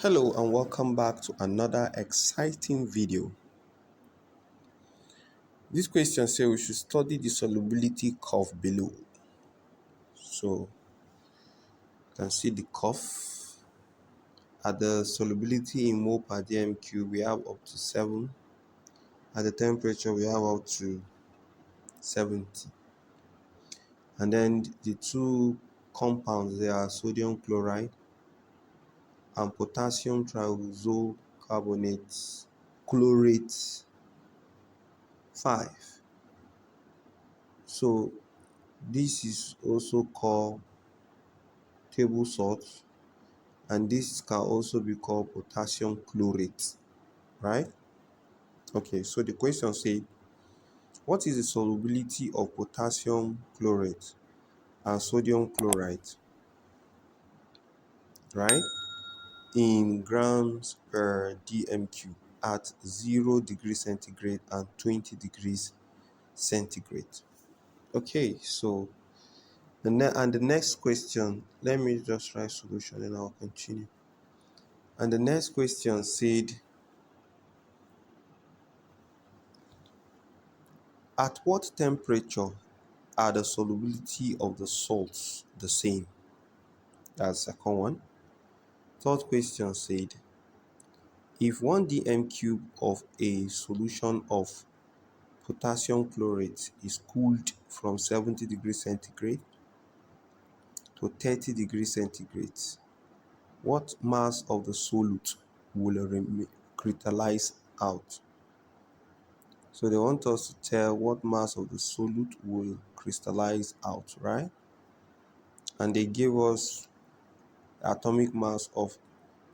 Hello and welcome back to another exciting video. This question says we should study the solubility curve below. So you can see the curve. At the solubility in mole per dm cube we have up to 7. At the temperature we have up to 70. And then the two compounds, they are sodium chloride and potassium triazocarbonate chlorate 5. So this is also called table salt, and this can also be called potassium chlorate, right? Okay, so the question said, what is the solubility of potassium chlorate and sodium chloride, right, in grams per dm cube at 0 degrees centigrade and 20 degrees centigrade? Okay, so the next question, let me just write solution and I'll continue. And the next question said, at what temperature are the solubility of the salts the same? That's the second one. Third question said, if 1 dm cube of a solution of potassium chlorate is cooled from 70 degrees centigrade to 30 degrees centigrade, what mass of the solute will crystallize out? So they want us to tell what mass of the solute will crystallize out, right? And they gave us atomic mass of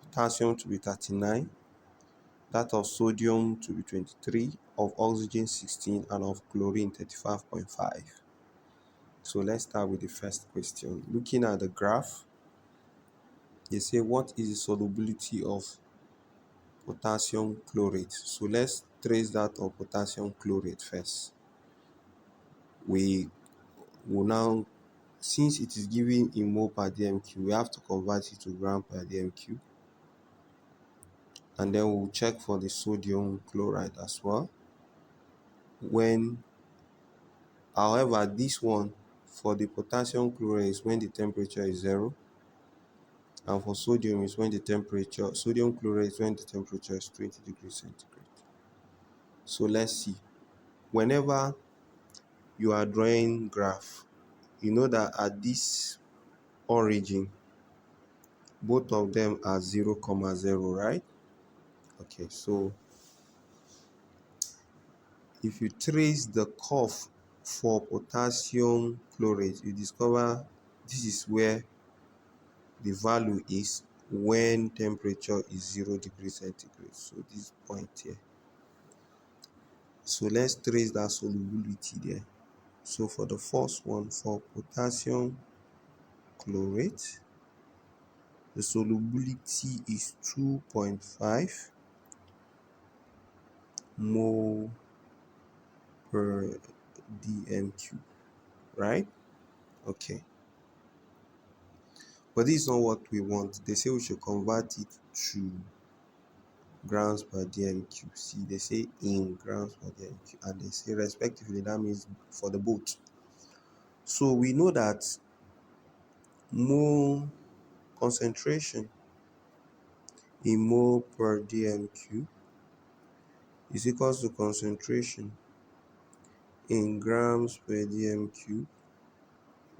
potassium to be 39, that of sodium to be 23, of oxygen 16, and of chlorine 35.5. So let's start with the first question. Looking at the graph, they say what is the solubility of potassium chlorate? So let's trace that of potassium chlorate first. We will now, since it is given in mole per dm cube, we have to convert it to gram per dm cube. And then we'll check for the sodium chloride as well. However, this one for the potassium chloride is when the temperature is 0, and for sodium is when sodium chloride is when the temperature is 20 degrees centigrade. So let's see. Whenever you are drawing graph, you know that at this origin, both of them are 0, 0, right? Okay, so if you trace the curve for potassium chlorate, you discover this is where the value is when temperature is 0 degrees centigrade. So this point here. So let's trace that solubility there. So for the first one, for potassium chlorate, the solubility is 2.5 mole per dm cube, right? Okay. But this is not what we want. They say we should convert it to grams per dm cube. See, they say in grams per dm cube, and they say respectively, that means for the both. So we know that mole concentration in mole per dm cube is equals to concentration in grams per dm cube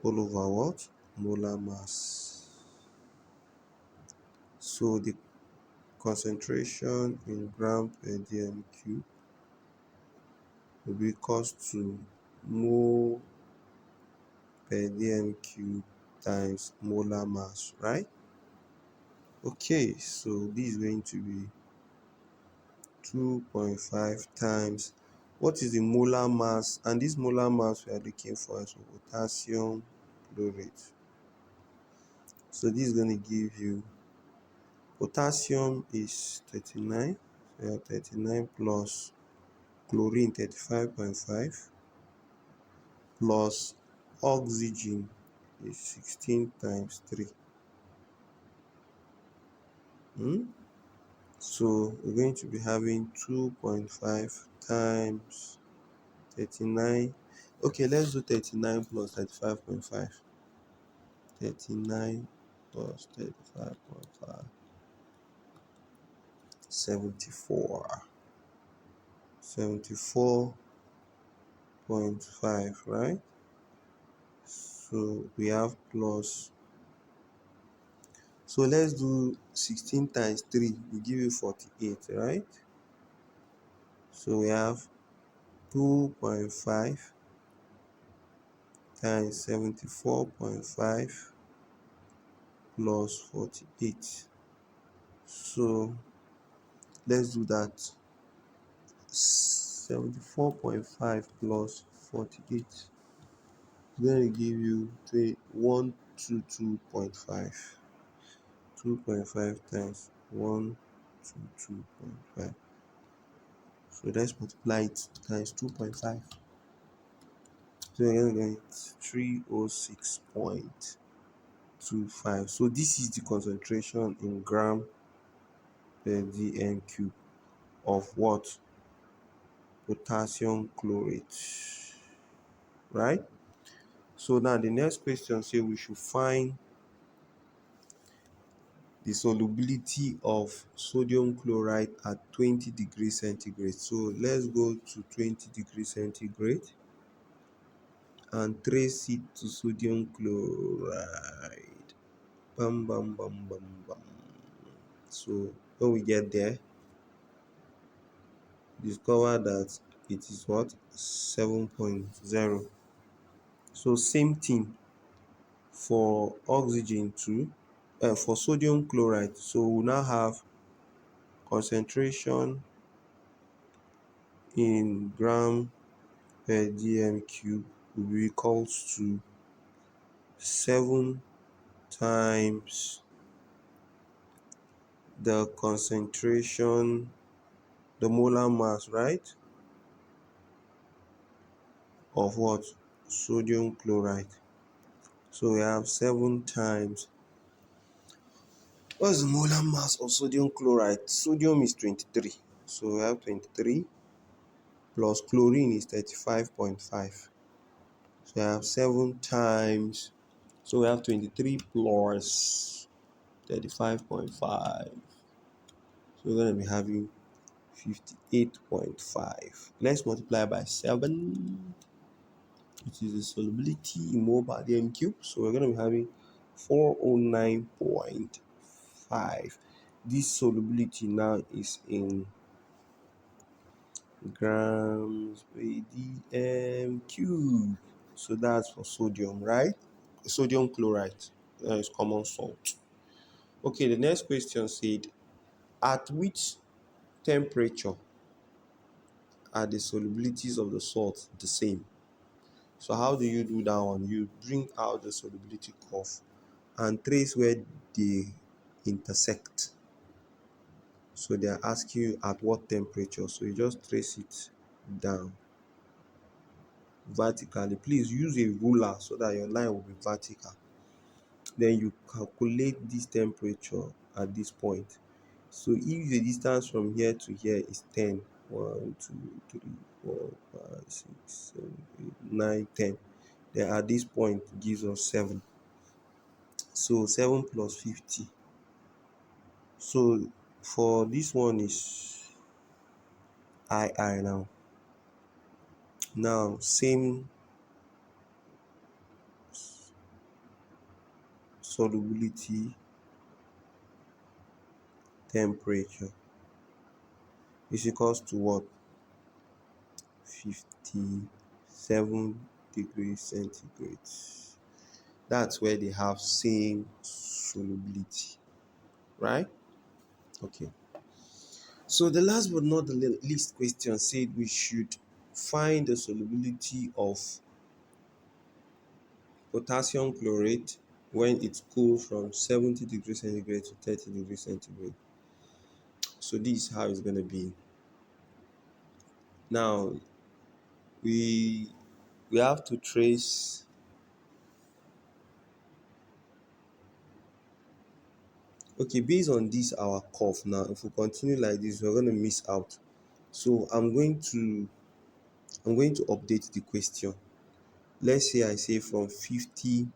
all over what? Molar mass. So the concentration in gram per dm cube will be equals to mole per dm cube times molar mass, right? Okay, so this is going to be 2.5 times, what is the molar mass? And this molar mass we are looking for is potassium chlorate. So this is going to give you, potassium is 39, so you have 39 plus chlorine 35.5 plus oxygen is 16 times 3. So we're going to be having 2.5 times 39. Okay, let's do 39 plus 35.5. 39 plus 35.5. 74. 74.5, right? So we have plus. So let's do 16 times 3 will give you 48, right? So we have 2.5 times 74.5 plus 48. So let's do that. 74.5 plus 48 is going to give you 122.5. 2.5 times 122.5. So let's multiply it times 2.5. So you're going to get 306.25. So this is the concentration in gram per dm cube of what? Potassium chlorate, right? So now the next question say we should find the solubility of sodium chloride at 20 degrees centigrade. So let's go to 20 degrees centigrade and trace it to sodium chloride. Bam, bam, bam, bam, bam. So when we get there, discover that it is what? 7.0. So same thing for oxygen too, for sodium chloride. So we now have concentration in gram per dm cube will be equals to 7 times the concentration, the molar mass, right, of what? Sodium chloride. So we have 7 times. What's the molar mass of sodium chloride? Sodium is 23. So we have 23 plus chlorine is 35.5. So we have 7 times. So we have 23 plus 35.5. So we're going to be having 58.5. Let's multiply by 7, which is the solubility in mole per dm cube. So we're going to be having 409.5. This solubility now is in grams per dm cube. So that's for sodium, right? Sodium chloride is common salt. Okay, the next question said, at which temperature are the solubilities of the salt the same? So how do you do that one? You bring out the solubility curve and trace where they intersect. So they are asking you at what temperature. So you just trace it down vertically. Please use a ruler so that your line will be vertical. Then you calculate this temperature at this point. So if the distance from here to here is 10, 1, 2, 3, 4, 5, 6, 7, 8, 9, 10, then at this point it gives us 7. So 7 plus 50. So for this one is II now. Now same solubility temperature is equals to what? 57 degrees centigrade. That's where they have same solubility, right? Okay. So the last but not the least question said we should find the solubility of potassium chlorate when it cools from 70 degrees centigrade to 30 degrees centigrade. So this is how it's going to be. Now we have to trace. Okay, based on this our curve now, if we continue like this, we're going to miss out. So I'm going to update the question. Let's say I say from 50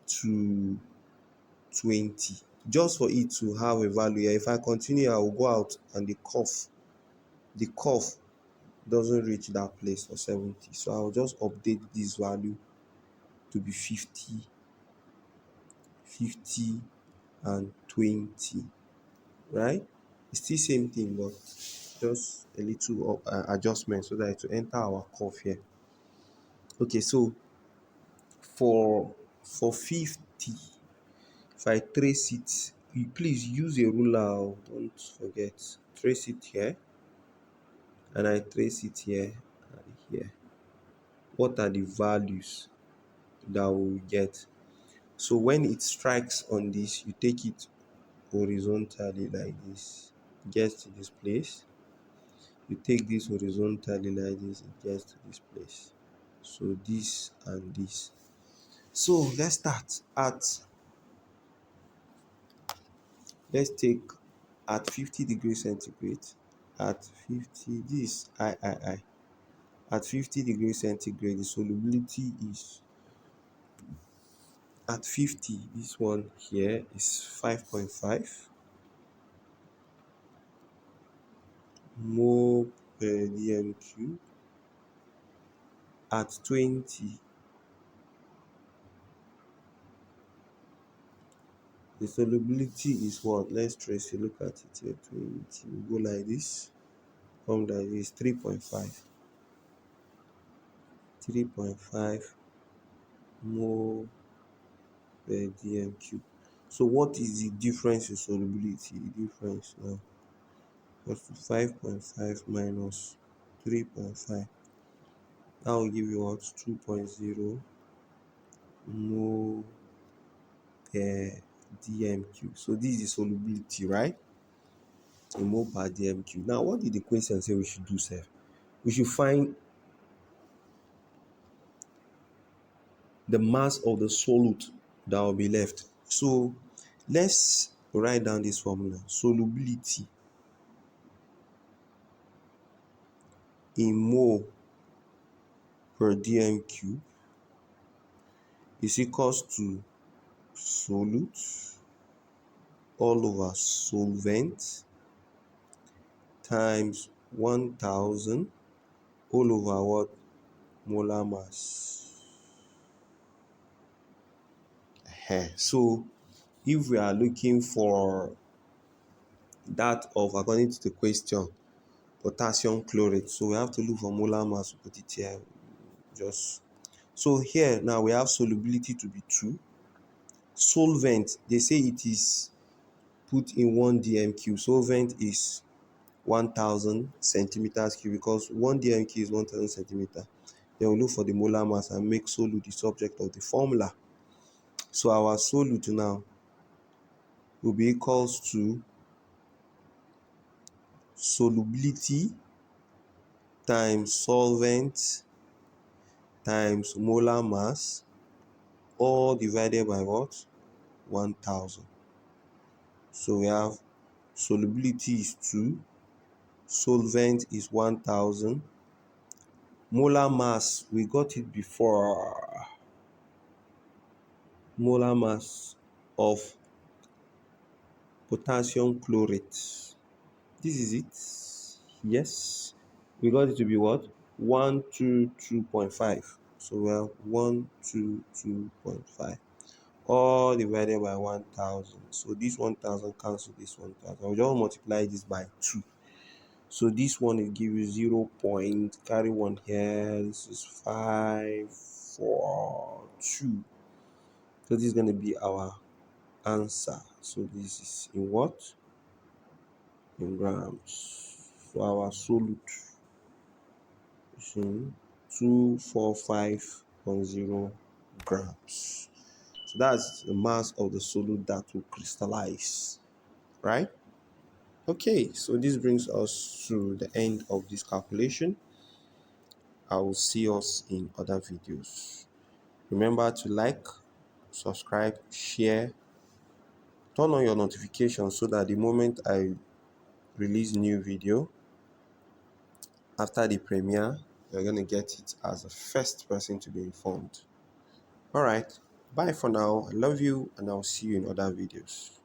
to 20, just for it to have a value here. If I continue, I will go out and the curve doesn't reach that place for 70. So I'll just update this value to be 50, 50, and 20, right? It's still same thing, but just a little adjustment so that it will enter our curve here. Okay, so for 50, if I trace it, please use a ruler, don't forget. Trace it here, and I trace it here and here. What are the values that we will get? So when it strikes on this, you take it horizontally like this, it gets to this place. You take this horizontally like this, it gets to this place. So this and this. So let's take at 50 degrees centigrade. At 50, this I. At 50 degrees centigrade, the solubility is at 50. This one here is 5.5 mole per dm cube. At 20, the solubility is what? Let's trace it. Look at it here. 20. We go like this. Come like this. 3.5. 3.5 mole per dm cube. So what is the difference in solubility? The difference now equals to 5.5 minus 3.5. That will give you what? 2.0 mole per dm cube. So this is the solubility, right? A mole per dm cube. Now, what did the question say we should do, sir? We should find the mass of the solute that will be left. So let's write down this formula. Solubility in mole per dm cube is equals to solute all over solvent times 1000 all over what? Molar mass. So if we are looking for that of, according to the question, potassium chlorate, so we have to look for molar mass. Put it here. Just so here now we have solubility to be 2. Solvent, they say it is put in 1 dm cube. Solvent is 1000 centimeters cube, because 1 dm cube is 1000 centimeter. Then we look for the molar mass and make solute the subject of the formula. So our solute now will be equals to solubility times solvent times molar mass, all divided by what? 1000. So we have solubility is 2, solvent is 1000, molar mass, we got it before, molar mass of potassium chlorate. This is it. Yes, we got it to be what? 122.5. So we have 122.5, all divided by 1000. So this 1000 cancel this 1000. I'll just multiply this by 2. So this one will give you 0 point, carry 1 here. This is 5, 4, 2. So this is going to be our answer. So this is in what? In grams. So our solute is in 245.0 grams. So that's the mass of the solute that will crystallize, right? Okay, so this brings us to the end of this calculation. I will see us in other videos. Remember to like, subscribe, share, turn on your notifications so that the moment I release new video after the premiere, you're going to get it as the first person to be informed. All right, bye for now. I love you, and I'll see you in other videos.